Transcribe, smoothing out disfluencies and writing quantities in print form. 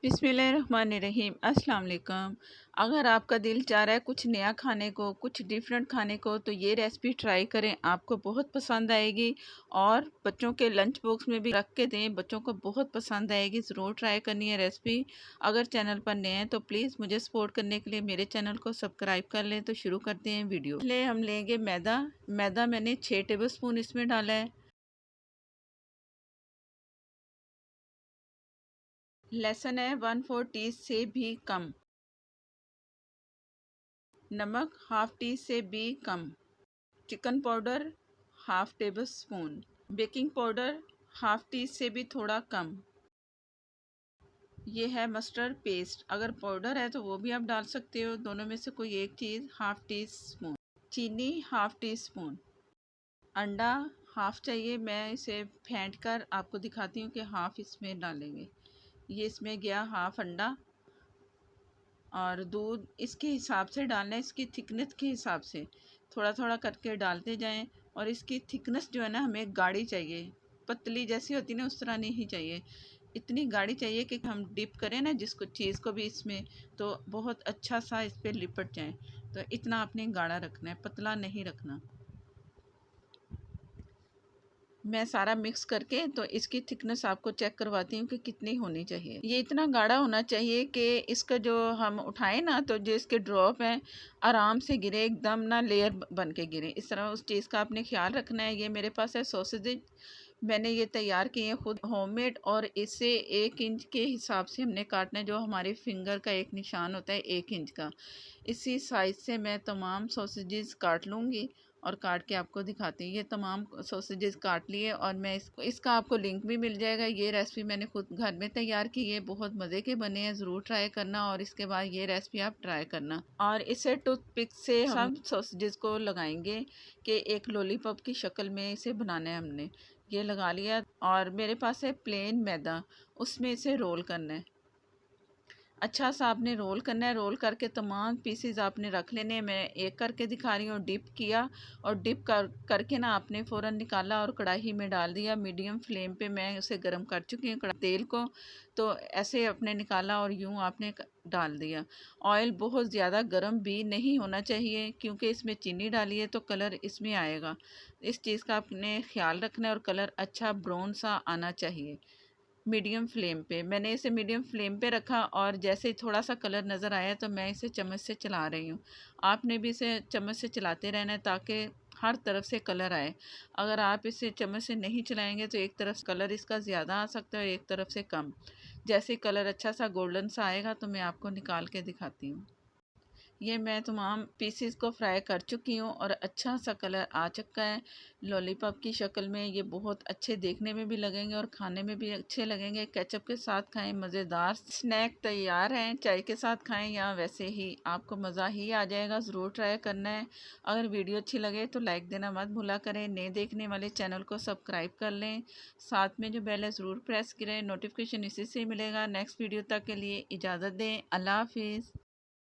बिस्मिल्लाहिर्रहमानिर्रहीम। अस्सलाम वालेकुम। अगर आपका दिल चाह रहा है कुछ नया खाने को, कुछ डिफरेंट खाने को, तो ये रेसिपी ट्राई करें, आपको बहुत पसंद आएगी। और बच्चों के लंच बॉक्स में भी रख के दें, बच्चों को बहुत पसंद आएगी। ज़रूर ट्राई करनी है रेसिपी। अगर चैनल पर नए हैं तो प्लीज़ मुझे सपोर्ट करने के लिए मेरे चैनल को सब्सक्राइब कर लें। तो शुरू करते हैं वीडियो। पहले हम लेंगे मैदा। मैदा मैंने 6 टेबल स्पून इसमें डाला है। लहसुन है 1/4 टी से भी कम। नमक हाफ टी से भी कम। Chicken powder half tablespoon. Baking powder half tea से भी थोड़ा कम। ये है मस्टर्ड पेस्ट। अगर पाउडर है तो वो भी आप डाल सकते हो, दोनों में से कोई एक चीज़। हाफ टी स्पून चीनी, हाफ टी स्पून अंडा हाफ चाहिए। मैं इसे फेंट कर आपको दिखाती हूँ कि हाफ इसमें डालेंगे। ये इसमें गया हाफ अंडा। और दूध इसके हिसाब से डालना है, इसकी थिकनेस के हिसाब से थोड़ा थोड़ा करके डालते जाएं। और इसकी थिकनेस जो है ना, हमें गाढ़ी चाहिए। पतली जैसी होती ना उस तरह नहीं चाहिए, इतनी गाढ़ी चाहिए कि हम डिप करें ना जिसको चीज़ को भी इसमें, तो बहुत अच्छा सा इस पर लिपट जाए। तो इतना आपने गाढ़ा रखना है, पतला नहीं रखना। मैं सारा मिक्स करके तो इसकी थिकनेस आपको चेक करवाती हूँ कि कितनी होनी चाहिए। ये इतना गाढ़ा होना चाहिए कि इसका जो हम उठाएं ना, तो जो इसके ड्रॉप हैं आराम से गिरे, एकदम ना लेयर बन के गिरे। इस तरह उस चीज़ का आपने ख्याल रखना है। ये मेरे पास है सॉसेज, मैंने ये तैयार किए हैं खुद होममेड। और इसे 1 इंच के हिसाब से हमने काटना है, जो हमारे फिंगर का एक निशान होता है 1 इंच का। इसी साइज़ से मैं तमाम सॉसेजेस काट लूँगी और काट के आपको दिखाती हूँ। ये तमाम सॉसेजेस काट लिए और मैं इसका आपको लिंक भी मिल जाएगा। ये रेसिपी मैंने खुद घर में तैयार की है, बहुत मज़े के बने हैं। ज़रूर ट्राई करना और इसके बाद ये रेसिपी आप ट्राई करना। और इसे टूथपिक से हम सब सॉसेजेस को लगाएंगे कि एक लॉलीपॉप की शक्ल में इसे बनाना है हमने। ये लगा लिया और मेरे पास है प्लेन मैदा, उसमें इसे रोल करना है। अच्छा सा आपने रोल करना है। रोल करके तमाम पीसेस आपने रख लेने हैं। मैं एक करके दिखा रही हूँ। डिप किया और डिप करके ना आपने फ़ौरन निकाला और कढ़ाई में डाल दिया। मीडियम फ्लेम पे मैं उसे गर्म कर चुकी हूँ तेल को। तो ऐसे आपने निकाला और यूँ आपने डाल दिया। ऑयल बहुत ज़्यादा गर्म भी नहीं होना चाहिए, क्योंकि इसमें चीनी डाली है तो कलर इसमें आएगा। इस चीज़ का आपने ख्याल रखना है। और कलर अच्छा ब्राउन सा आना चाहिए। मीडियम फ्लेम पे मैंने इसे मीडियम फ्लेम पे रखा और जैसे ही थोड़ा सा कलर नज़र आया तो मैं इसे चम्मच से चला रही हूँ। आपने भी इसे चम्मच से चलाते रहना है ताकि हर तरफ से कलर आए। अगर आप इसे चम्मच से नहीं चलाएंगे तो एक तरफ कलर इसका ज़्यादा आ सकता है और एक तरफ से कम। जैसे कलर अच्छा सा गोल्डन सा आएगा तो मैं आपको निकाल के दिखाती हूँ। ये मैं तमाम पीसेस को फ्राई कर चुकी हूँ और अच्छा सा कलर आ चुका है लॉलीपॉप की शक्ल में। ये बहुत अच्छे देखने में भी लगेंगे और खाने में भी अच्छे लगेंगे। केचप के साथ खाएं, मज़ेदार स्नैक तैयार हैं। चाय के साथ खाएं या वैसे ही, आपको मज़ा ही आ जाएगा। ज़रूर ट्राई करना है। अगर वीडियो अच्छी लगे तो लाइक देना मत भूला करें। नए देखने वाले चैनल को सब्सक्राइब कर लें। साथ में जो बेल है ज़रूर प्रेस करें, नोटिफिकेशन इसी से मिलेगा। नेक्स्ट वीडियो तक के लिए इजाज़त दें। अल्लाह हाफिज़।